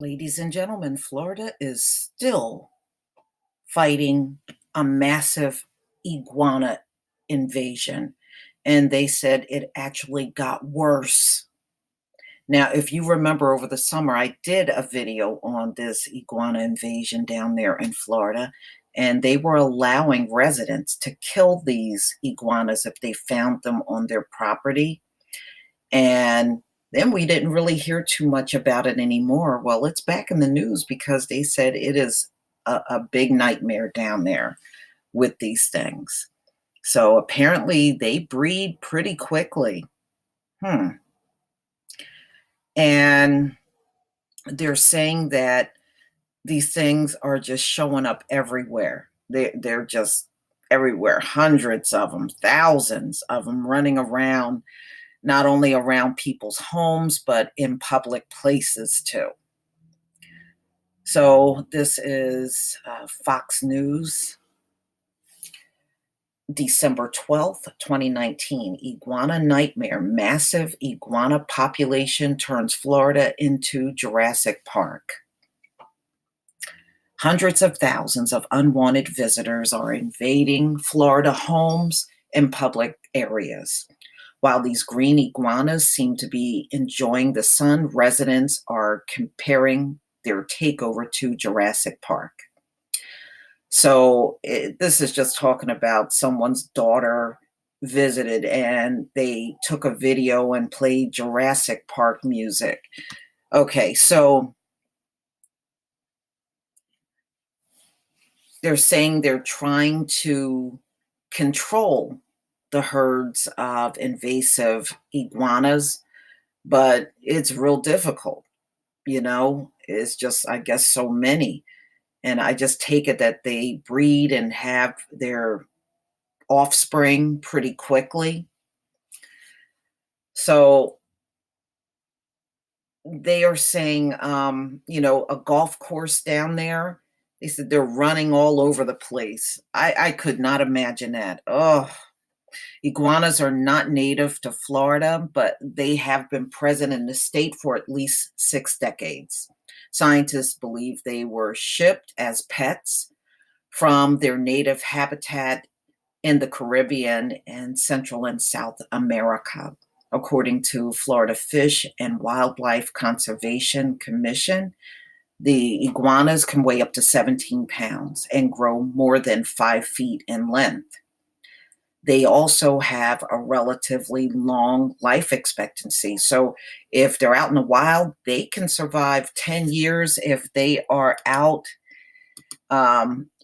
Ladies and gentlemen, Florida is still fighting a massive iguana invasion, and they said it actually got worse. Now, if you remember over the summer, I did a video on this iguana invasion down there in Florida, and they were allowing residents to kill these iguanas if they found them on their property. And then we didn't really hear too much about it anymore. Well, it's back in the news because they said it is a big nightmare down there with these things. So apparently they breed pretty quickly. And they're saying that these things are just showing up everywhere. They're just everywhere. Hundreds of them, thousands of them running around, not only around people's homes, but in public places too. So this is Fox News, December 12th, 2019. Iguana nightmare. Massive iguana population turns Florida into Jurassic Park. Hundreds of thousands of unwanted visitors are invading Florida homes and public areas. While these green iguanas seem to be enjoying the sun, residents are comparing their takeover to Jurassic Park. So this is just talking about someone's daughter visited and they took a video and played Jurassic Park music. Okay, so they're saying they're trying to control the herds of invasive iguanas, but it's real difficult. It's just, I guess, so many. And I just take it that they breed and have their offspring pretty quickly. So they are saying, a golf course down there, they said they're running all over the place. I could not imagine that. Oh, iguanas are not native to Florida, but they have been present in the state for at least 6 decades. Scientists believe they were shipped as pets from their native habitat in the Caribbean and Central and South America. According to Florida Fish and Wildlife Conservation Commission, the iguanas can weigh up to 17 pounds and grow more than 5 feet in length. They also have a relatively long life expectancy. So if they're out in the wild, they can survive 10 years. If they are out,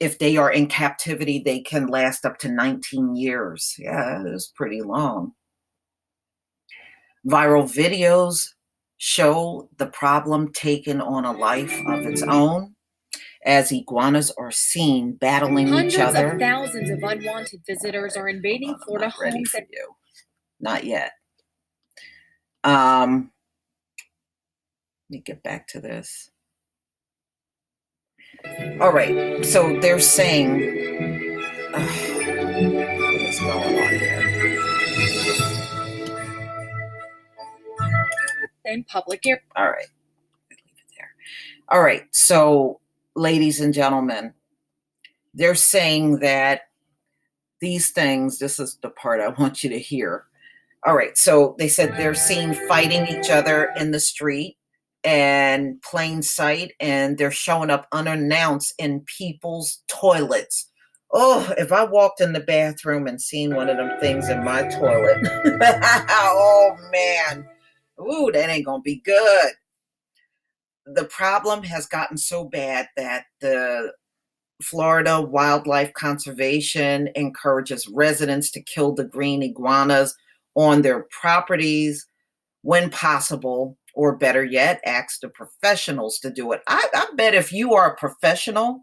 if they are in captivity, they can last up to 19 years. Yeah, it is pretty long. Viral videos show the problem taking on a life of its own, as iguanas are seen battling each other. Hundreds of thousands of unwanted visitors are invading Florida homes. Not yet. Let me get back to this. All right, so they're saying, what is going on here? In public area. All right, leave it there. All right, so ladies and gentlemen, they're saying that these things, this is the part I want you to hear. All right, so they said they're seen fighting each other in the street and plain sight, and they're showing up unannounced in people's toilets. Oh, if I walked in the bathroom and seen one of them things in my toilet, oh man, ooh, that ain't gonna be good. The problem has gotten so bad that the Florida Wildlife Conservation encourages residents to kill the green iguanas on their properties when possible, or better yet, ask the professionals to do it. I bet if you are a professional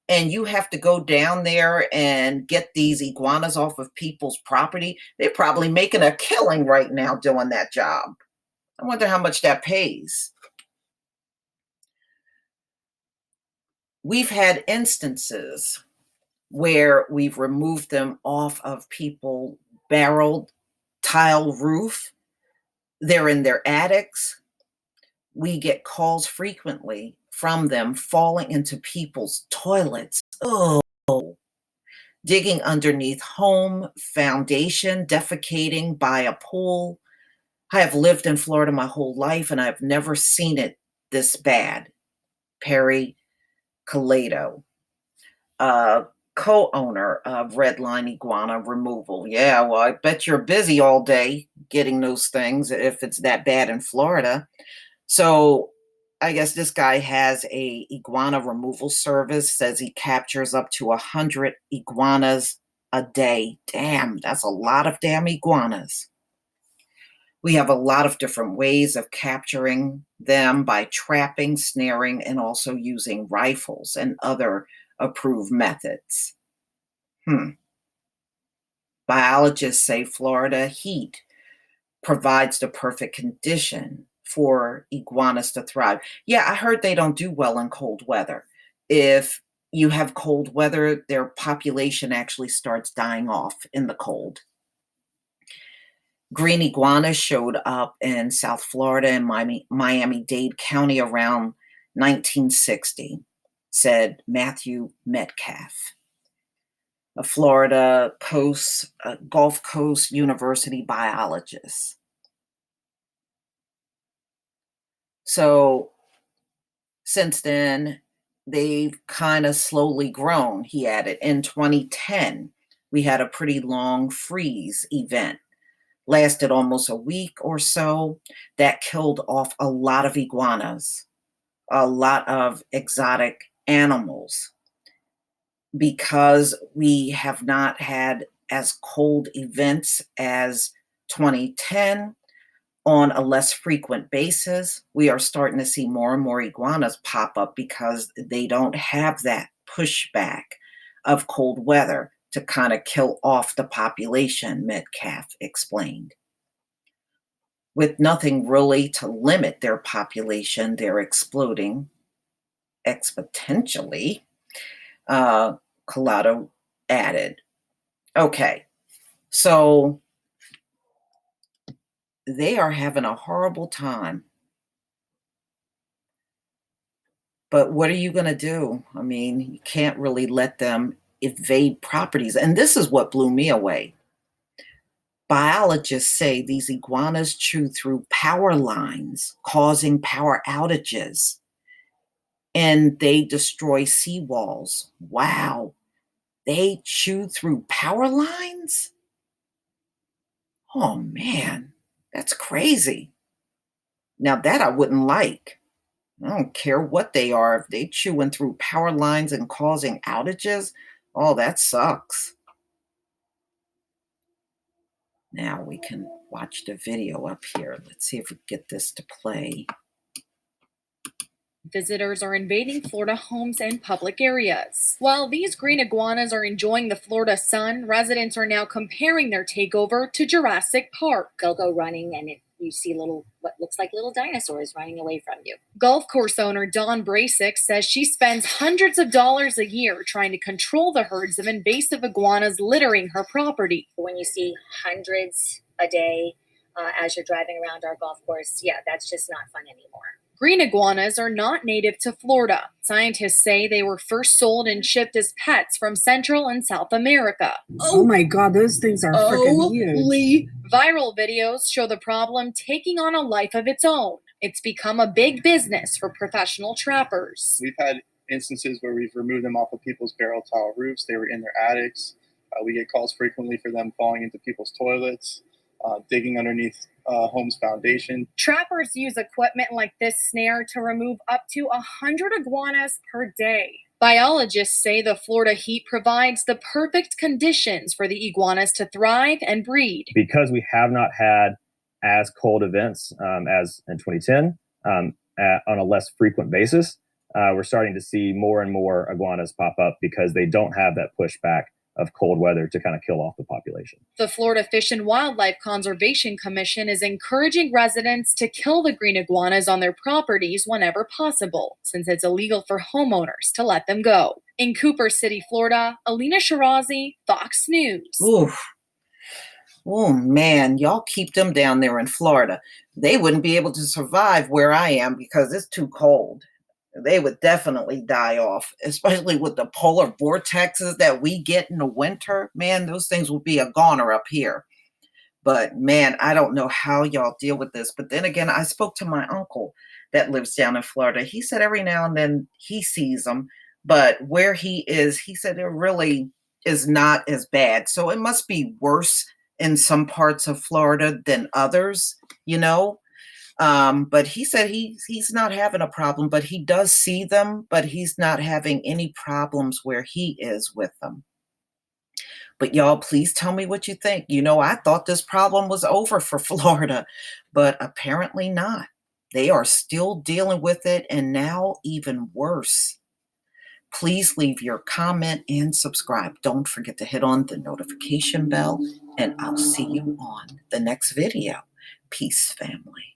and you have to go down there and get these iguanas off of people's property, they're probably making a killing right now doing that job. I wonder how much that pays. We've had instances where we've removed them off of people's barreled tile roof. They're in their attics. We get calls frequently from them falling into people's toilets. Oh, digging underneath home foundation, defecating by a pool. I have lived in Florida my whole life and I've never seen it this bad. Perry Calado, co-owner of Red Line Iguana Removal. Yeah, well, I bet you're busy all day getting those things if it's that bad in Florida. So I guess this guy has a iguana removal service, says he captures up to 100 iguanas a day. Damn, that's a lot of damn iguanas. We have a lot of different ways of capturing them by trapping, snaring, and also using rifles and other approved methods. Biologists say Florida heat provides the perfect condition for iguanas to thrive. Yeah, I heard they don't do well in cold weather. If you have cold weather, their population actually starts dying off in the cold. Green iguanas showed up in South Florida and Miami-Dade County around 1960, said Matthew Metcalf, a Florida Gulf Coast University biologist. So since then, they've kind of slowly grown, he added. In 2010, we had a pretty long freeze event, lasted almost a week or so, that killed off a lot of iguanas, a lot of exotic animals, because we have not had as cold events as 2010. On a less frequent basis, we are starting to see more and more iguanas pop up because they don't have that pushback of cold weather to kind of kill off the population, Metcalf explained. With nothing really to limit their population, they're exploding exponentially, Collado added. Okay, so they are having a horrible time. But what are you going to do? I mean, you can't really let them invade properties. And this is what blew me away. Biologists say these iguanas chew through power lines, causing power outages, and they destroy seawalls. Wow. They chew through power lines? Oh, man, that's crazy. Now, that I wouldn't like. I don't care what they are. If they chewing through power lines and causing outages, oh, that sucks. Now we can watch the video up here. Let's see if we get this to play. Visitors are invading Florida homes and public areas. While these green iguanas are enjoying the Florida sun, residents are now comparing their takeover to Jurassic Park. They'll go running and you see what looks like little dinosaurs running away from you. Golf course owner Dawn Brasic says she spends hundreds of dollars a year trying to control the herds of invasive iguanas littering her property. When you see hundreds a day as you're driving around our golf course, yeah, that's just not fun anymore. Green iguanas are not native to Florida. Scientists say they were first sold and shipped as pets from Central and South America. Oh my God, those things are freaking huge. Viral videos show the problem taking on a life of its own. It's become a big business for professional trappers. We've had instances where we've removed them off of people's barrel tile roofs. They were in their attics. We get calls frequently for them falling into people's toilets, digging underneath home's foundation. Trappers use equipment like this snare to remove up to 100 iguanas per day. Biologists say the Florida heat provides the perfect conditions for the iguanas to thrive and breed. Because we have not had as cold events as in 2010 on a less frequent basis, we're starting to see more and more iguanas pop up because they don't have that pushback of cold weather to kind of kill off the population. The Florida Fish and Wildlife Conservation Commission is encouraging residents to kill the green iguanas on their properties whenever possible, since it's illegal for homeowners to let them go. In Cooper City, Florida, Alina Shirazi, Fox News. Oof. Oh, man, y'all keep them down there in Florida. They wouldn't be able to survive where I am because it's too cold. they would definitely die off, especially with the polar vortexes that we get in the winter. Man, those things will be a goner up here. But man, I don't know how y'all deal with this. But then again, I spoke to my uncle that lives down in Florida. He said every now and then he sees them, but where he is, he said it really is not as bad. So it must be worse in some parts of Florida than others, you know. But he said he's not having a problem, but he does see them, but he's not having any problems where he is with them. But y'all, please tell me what you think. You know, I thought this problem was over for Florida, but apparently not. They are still dealing with it, and now even worse. Please leave your comment and subscribe. Don't forget to hit on the notification bell, and I'll see you on the next video. Peace, family.